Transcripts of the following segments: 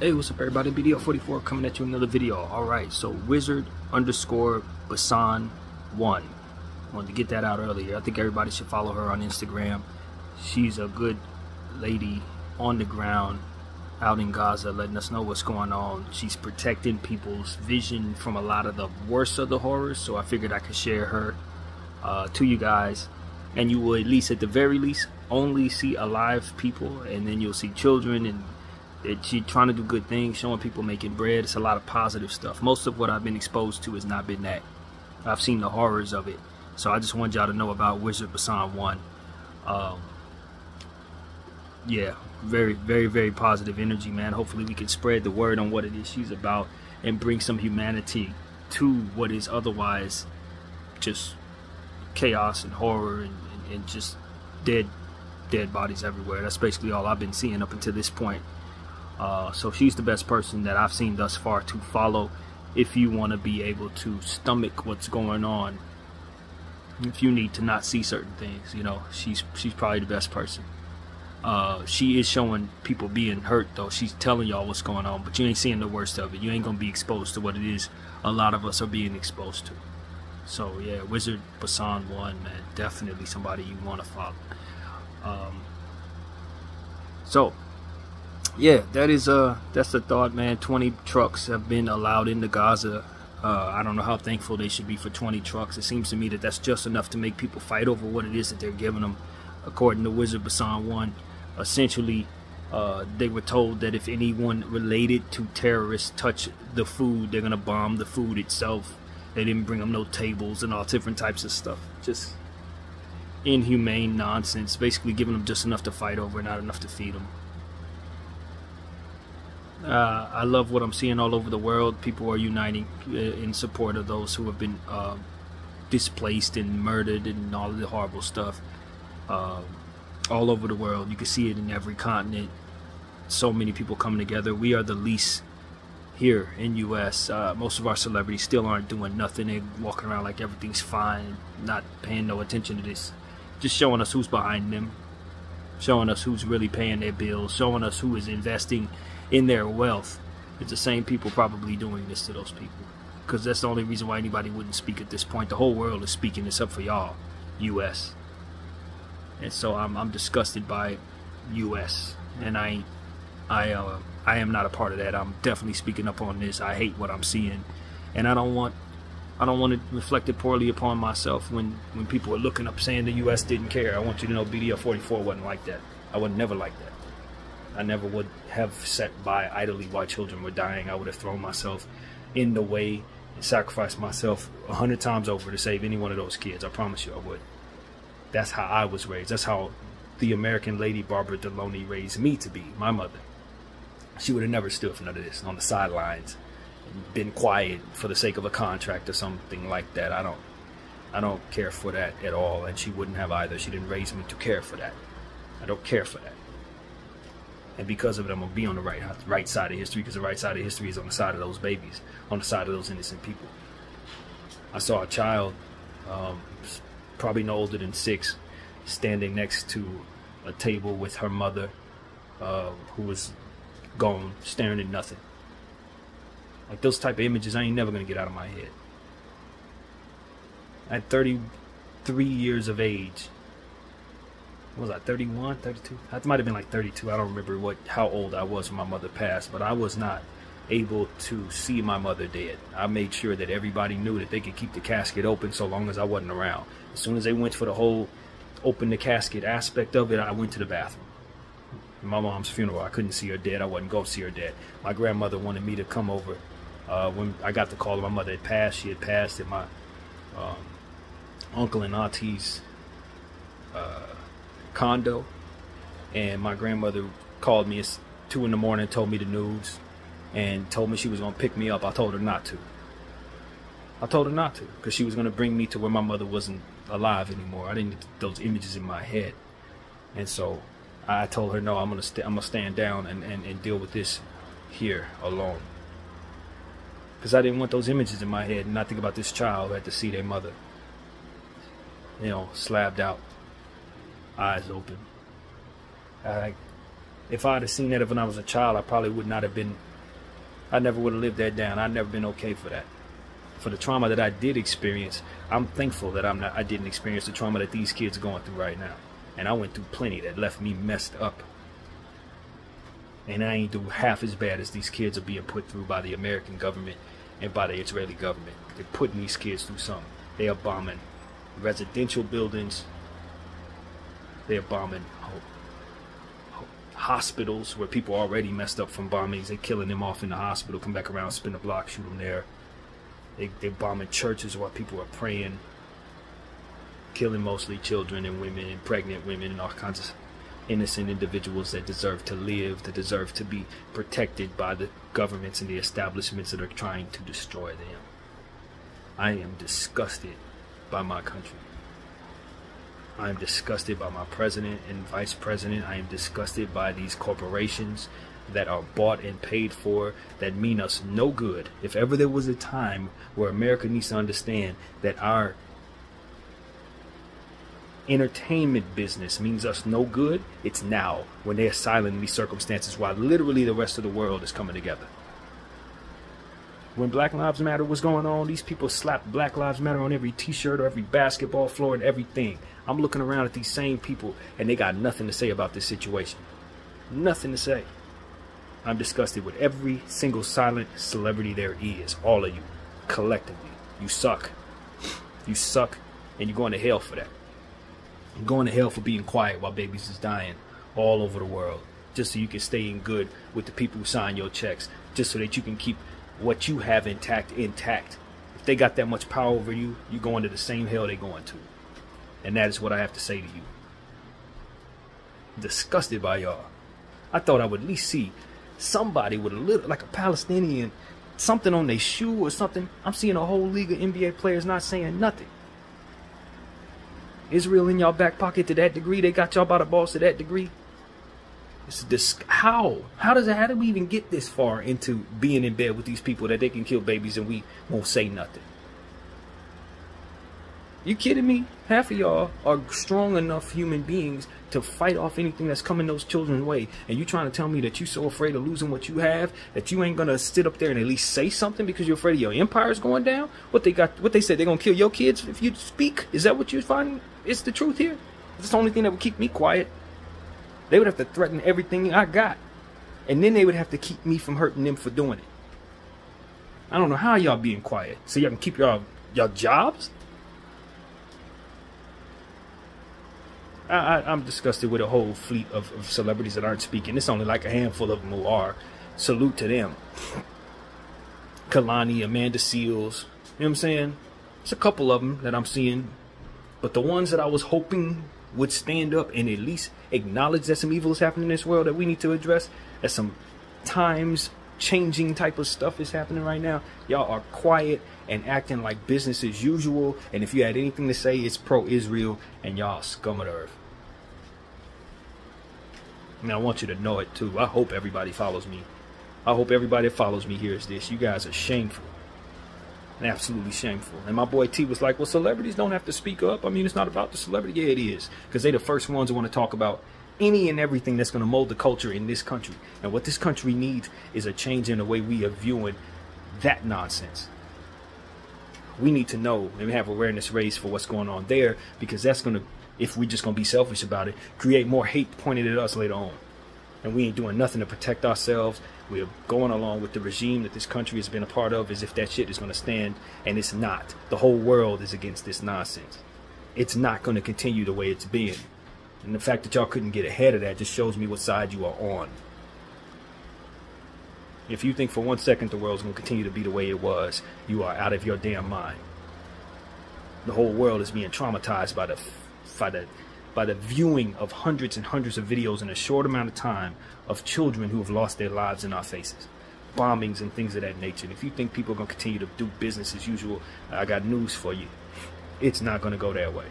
Hey, what's up everybody? BDF 44 coming at you another video. Alright, so Wizard _ Basan 1. Wanted to get that out earlier. I think everybody should follow her on Instagram. She's a good lady on the ground out in Gaza, letting us know what's going on. She's protecting people's vision from a lot of the worst of the horrors, so I figured I could share her to you guys, and you will at least, at the very least, only see alive people, and then you'll see children, and she's trying to do good things, showing people making bread. It's a lot of positive stuff. Most of what I've been exposed to has not been that. I've seen the horrors of it, so I just wanted y'all to know about Wizard Basan 1. Yeah, very, very, very positive energy, man. Hopefully we can spread the word on what it is she's about and bring some humanity to what is otherwise just chaos and horror and just dead bodies everywhere. That's basically all I've been seeing up until this point. So she's the best person that I've seen thus far to follow if you want to be able to stomach what's going on. If you need to not see certain things, you know, she's probably the best person. She is showing people being hurt, though. She's telling y'all what's going on, but you ain't seeing the worst of it. You ain't gonna be exposed to what it is a lot of us are being exposed to. So yeah, Wizard Basan 1, man, definitely somebody you want to follow. So yeah, that's the thought, man. 20 trucks have been allowed into Gaza. I don't know how thankful they should be for 20 trucks. It seems to me that that's just enough to make people fight over what it is that they're giving them. According to Wizard Basan 1, essentially, they were told that if anyone related to terrorists touch the food, they're going to bomb the food itself. They didn't bring them no tables and all different types of stuff. Just inhumane nonsense. Basically giving them just enough to fight over, not enough to feed them. I love what I'm seeing all over the world. People are uniting in support of those who have been displaced and murdered and all of the horrible stuff. All over the world. You can see it in every continent. So many people coming together. We are the least here in US. Most of our celebrities still aren't doing nothing. They're walking around like everything's fine, not paying no attention to this. Just showing us who's behind them, showing us who's really paying their bills, showing us who is investing in their wealth. It's the same people probably doing this to those people, because that's the only reason why anybody wouldn't speak at this point. The whole world is speaking except for y'all, US. And so I'm disgusted by US, and I am not a part of that. I'm definitely speaking up on this. I hate what I'm seeing, and I don't want it reflected poorly upon myself when people are looking up saying the US didn't care. I want you to know BDF 44 wasn't like that. I would never like that. I never would have sat by idly while children were dying. I would have thrown myself in the way and sacrificed myself 100 times over to save any one of those kids. I promise you I would. That's how I was raised. That's how the American lady Barbara Deloney raised me to be, my mother. She would have never stood for none of this on the sidelines and been quiet for the sake of a contract or something like that. I don't care for that at all, and she wouldn't have either. She didn't raise me to care for that. I don't care for that. And because of it, I'm going to be on the right side of history, because the right side of history is on the side of those babies, on the side of those innocent people. I saw a child, probably no older than 6, standing next to a table with her mother, who was gone, staring at nothing. Like, those type of images I ain't never going to get out of my head. At 33 years of age, what was I, 31, 32? I might have been like 32. I don't remember how old I was when my mother passed, but I was not able to see my mother dead. I made sure that everybody knew that they could keep the casket open so long as I wasn't around. As soon as they went for the whole open the casket aspect of it, I went to the bathroom. My mom's funeral, I couldn't see her dead. I wasn't going to see her dead. My grandmother wanted me to come over. When I got the call that my mother had passed, she had passed at my uncle and auntie's condo, and my grandmother called me at 2 in the morning, told me the news, and told me she was going to pick me up. I told her not to. I told her not to, because she was going to bring me to where my mother wasn't alive anymore. I didn't get those images in my head. And so I told her, no, I'm going to stand down and deal with this here alone. Because I didn't want those images in my head and not think about this child who had to see their mother, you know, slabbed out, eyes open. If I had seen that when I was a child, I probably would not have been I never would have lived that down. I've never been okay for that. For the trauma that I did experience, I'm thankful that I didn't experience the trauma that these kids are going through right now. And I went through plenty that left me messed up. And I ain't do half as bad as these kids are being put through by the American government and by the Israeli government. They're putting these kids through something. They are bombing residential buildings. They are bombing hospitals where people are already messed up from bombings. They're killing them off in the hospital, come back around, spin the block, shoot them there. They're bombing churches while people are praying, killing mostly children and women and pregnant women and all kinds of innocent individuals that deserve to live, that deserve to be protected by the governments and the establishments that are trying to destroy them. I am disgusted by my country. I am disgusted by my president and vice president. I am disgusted by these corporations that are bought and paid for, that mean us no good. If ever there was a time where America needs to understand that our entertainment business means us no good, it's now, when they are silent in these circumstances while literally the rest of the world is coming together. When Black Lives Matter was going on, these people slapped Black Lives Matter on every t-shirt or every basketball floor and everything. I'm looking around at these same people and they got nothing to say about this situation. Nothing to say. I'm disgusted with every single silent celebrity there is. All of you, collectively. You suck. You suck, and you're going to hell for that. You're going to hell for being quiet while babies is dying all over the world, just so you can stay in good with the people who sign your checks, just so that you can keep what you have intact. If they got that much power over you, you're going to the same hell they're going to. And that is what I have to say to you. I'm disgusted by y'all. I thought I would at least see somebody with a little, like a Palestinian, something on their shoe or something. I'm seeing a whole league of NBA players not saying nothing. Israel in y'all back pocket to that degree. They got y'all by the balls to that degree. It's this. How do we even get this far into being in bed with these people that they can kill babies and we won't say nothing? You kidding me? Half of y'all are strong enough human beings to fight off anything that's coming those children's way. And you trying to tell me that you're so afraid of losing what you have that you ain't gonna sit up there and at least say something because you're afraid of your empire's going down? What they said they're gonna kill your kids if you speak? Is that what you're finding? It's the truth here. It's the only thing that would keep me quiet. They would have to threaten everything I got. And then they would have to keep me from hurting them for doing it. I don't know how y'all being quiet. So y'all can keep y'all jobs? I'm disgusted with a whole fleet of celebrities that aren't speaking. It's only like a handful of them who are. Salute to them. Kalani, Amanda Seals. You know what I'm saying? It's a couple of them that I'm seeing. But the ones that I was hoping would stand up and at least acknowledge that some evil is happening in this world that we need to address, that some times changing type of stuff is happening right now, y'all are quiet and acting like business as usual. And if you had anything to say, it's pro-Israel, and y'all scum of the earth. I mean, I want you to know it too. I hope everybody follows me. I hope everybody that follows me hears this. You guys are shameful. And absolutely shameful. And my boy T was like, well, celebrities don't have to speak up. I mean, it's not about the celebrity. Yeah, it is. Because they're the first ones who want to talk about any and everything that's going to mold the culture in this country. And what this country needs is a change in the way we are viewing that nonsense. We need to know and have awareness raised for what's going on there, because that's going to, if we're just going to be selfish about it, create more hate pointed at us later on. And we ain't doing nothing to protect ourselves. We're going along with the regime that this country has been a part of as if that shit is going to stand, and it's not. The whole world is against this nonsense. It's not going to continue the way it's been. And the fact that y'all couldn't get ahead of that just shows me what side you are on. If you think for 1 second the world's going to continue to be the way it was, you are out of your damn mind. The whole world is being traumatized by the viewing of hundreds and hundreds of videos in a short amount of time of children who have lost their lives in our faces. Bombings and things of that nature. And if you think people are going to continue to do business as usual, I got news for you. It's not going to go that way.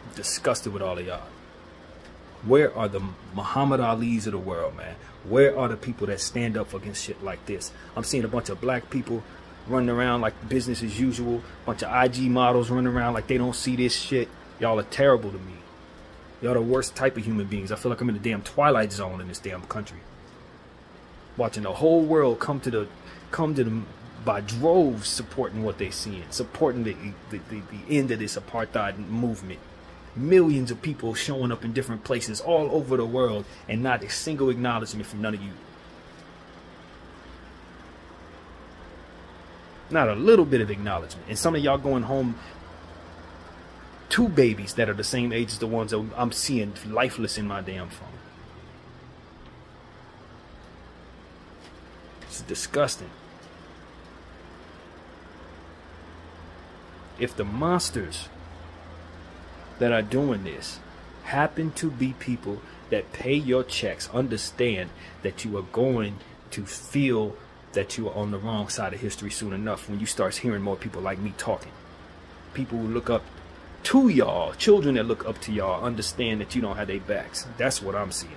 I'm disgusted with all of y'all. Where are the Muhammad Ali's of the world, man? Where are the people that stand up against shit like this? I'm seeing a bunch of black people running around like business as usual. Bunch of IG models running around like they don't see this shit. Y'all are terrible to me. Y'all the worst type of human beings. I feel like I'm in the damn Twilight Zone in this damn country. watching the whole world come to them by droves, supporting what they seeing, supporting the end of this apartheid movement. Millions of people showing up in different places all over the world, and not a single acknowledgement from none of you. Not a little bit of acknowledgement. And some of y'all going home to babies that are the same age as the ones that I'm seeing lifeless in my damn phone. It's disgusting. If the monsters that are doing this happen to be people that pay your checks, understand that you are going to feel that you are on the wrong side of history soon enough when you start hearing more people like me talking. People who look up to y'all, children that look up to y'all, understand that you don't have their backs. That's what I'm seeing.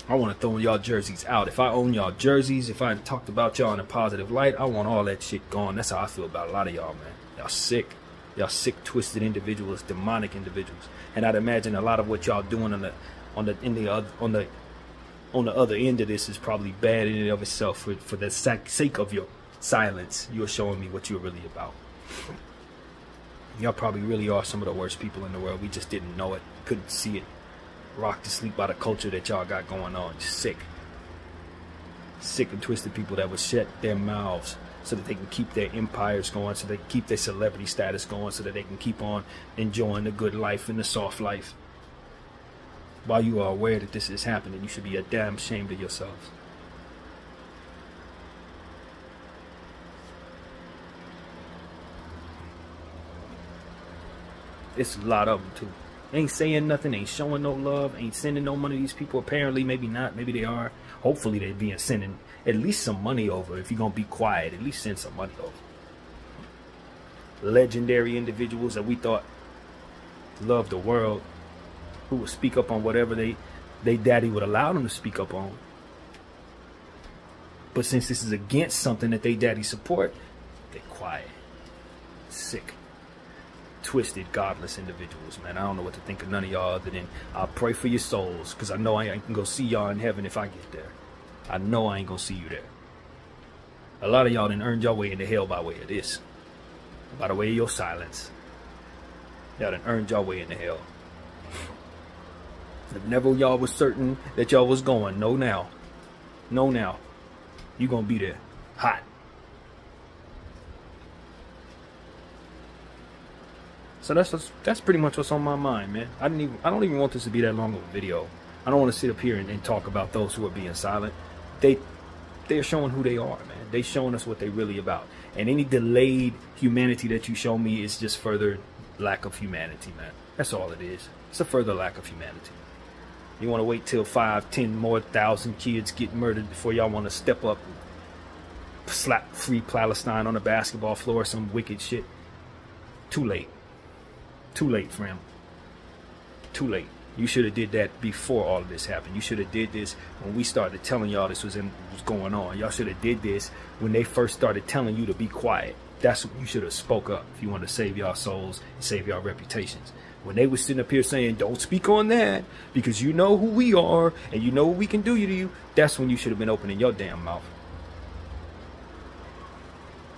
I want to throw y'all jerseys out. If I own y'all jerseys, if I talked about y'all in a positive light, I want all that shit gone. That's how I feel about a lot of y'all, man. Y'all sick. Y'all sick, twisted individuals, demonic individuals. And I'd imagine a lot of what y'all doing on the other end of this is probably bad in and of itself. For the sake of your silence, you're showing me what you're really about. Y'all probably really are some of the worst people in the world. We just didn't know it, couldn't see it. Rocked to sleep by the culture that y'all got going on. Just sick and twisted people that would shut their mouths so that they can keep their empires going, so they can keep their celebrity status going, so that they can keep on enjoying the good life and the soft life. While you are aware that this is happening, you should be a damn ashamed of yourselves. It's a lot of them too. Ain't saying nothing, ain't showing no love, ain't sending no money to these people. Apparently, maybe not, maybe they are. Hopefully they're being sending at least some money over. If you're gonna be quiet, at least send some money over. Legendary individuals that we thought loved the world, who would speak up on whatever they daddy would allow them to speak up on. But since this is against something that they daddy support, they're quiet. Sick, twisted, godless individuals, man. I don't know what to think of none of y'all other than I'll pray for your souls, because I know I ain't gonna go see y'all in heaven if I get there. I know I ain't gonna see you there. A lot of y'all done earned your way into hell by way of this, by the way of your silence. Y'all done earned your way into hell. If never y'all was certain that y'all was going, know now. Know now. You gonna be there. Hot. So that's pretty much what's on my mind, man. I don't even want this to be that long of a video. I don't want to sit up here and talk about those who are being silent. They're showing who they are, man. They're showing us what they're really about. And any delayed humanity that you show me is just further lack of humanity, man. That's all it is. It's a further lack of humanity. You want to wait till 5, 10 more thousand kids get murdered before y'all want to step up and slap free Palestine on the basketball floor or some wicked shit? Too late. Too late, friend. Too late. You should have did that before all of this happened. You should have did this when we started telling y'all this was going on. Y'all should have did this when they first started telling you to be quiet. That's when you should have spoke up if you want to save y'all souls and save y'all reputations. When they were sitting up here saying, don't speak on that because you know who we are and you know what we can do to you, that's when you should have been opening your damn mouth.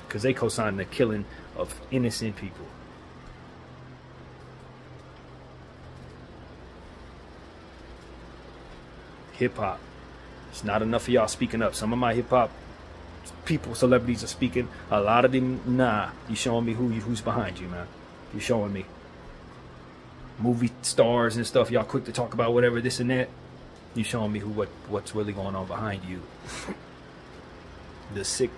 Because they co-signed the killing of innocent people. Hip-hop. It's not enough of y'all speaking up. Some of my hip-hop people, celebrities are speaking. A lot of them, nah. You showing me who's behind you, man. You showing me. Movie stars and stuff, y'all quick to talk about whatever, this and that. You showing me what's really going on behind you. The sick,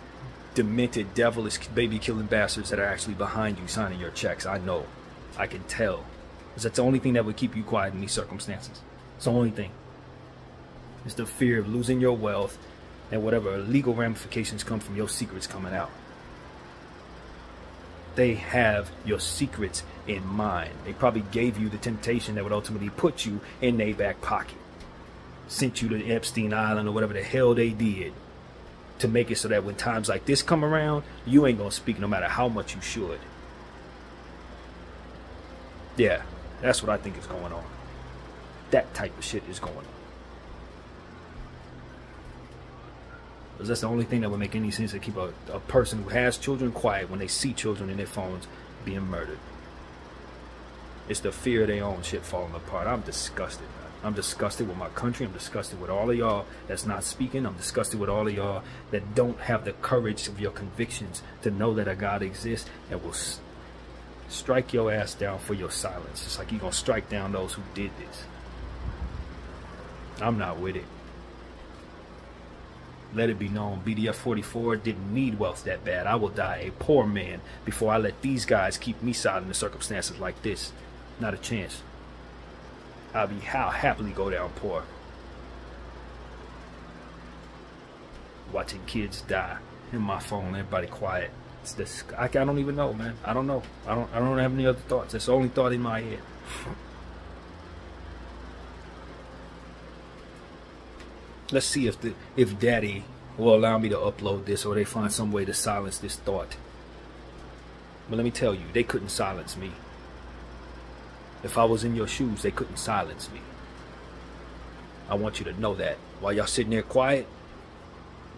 demented, devilish, baby-killing bastards that are actually behind you signing your checks. I know. I can tell. Because that's the only thing that would keep you quiet in these circumstances. It's the only thing. It's the fear of losing your wealth and whatever legal ramifications come from your secrets coming out. They have your secrets in mind. They probably gave you the temptation that would ultimately put you in their back pocket. Sent you to Epstein Island or whatever the hell they did to make it so that when times like this come around, you ain't gonna speak no matter how much you should. Yeah, that's what I think is going on. That type of shit is going on. Because that's the only thing that would make any sense, to keep a person who has children quiet when they see children in their phones being murdered. It's the fear of their own shit falling apart. I'm disgusted, man. I'm disgusted with my country. I'm disgusted with all of y'all that's not speaking. I'm disgusted with all of y'all that don't have the courage of your convictions to know that a God exists and will strike your ass down for your silence. It's like you're going to strike down those who did this. I'm not with it. Let it be known, BDF 44 didn't need wealth that bad. I will die a poor man before I let these guys keep me silent in circumstances like this. Not a chance. I'll happily go down poor. Watching kids die in my phone, everybody quiet. It's this. I don't even know, man. I don't know. I don't have any other thoughts. That's the only thought in my head. Let's see if Daddy will allow me to upload this, or they find some way to silence this thought. But let me tell you, they couldn't silence me. If I was in your shoes, they couldn't silence me. I want you to know that. While y'all sitting there quiet,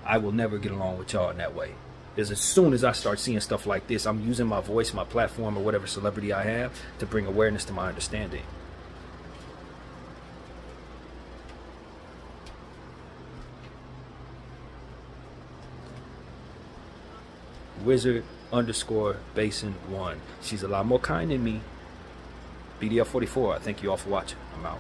I will never get along with y'all in that way. Because as soon as I start seeing stuff like this, I'm using my voice, my platform, or whatever celebrity I have to bring awareness to my understanding. Wizard_Basin1. She's a lot more kind than me. BDF 44. I thank you all for watching. I'm out.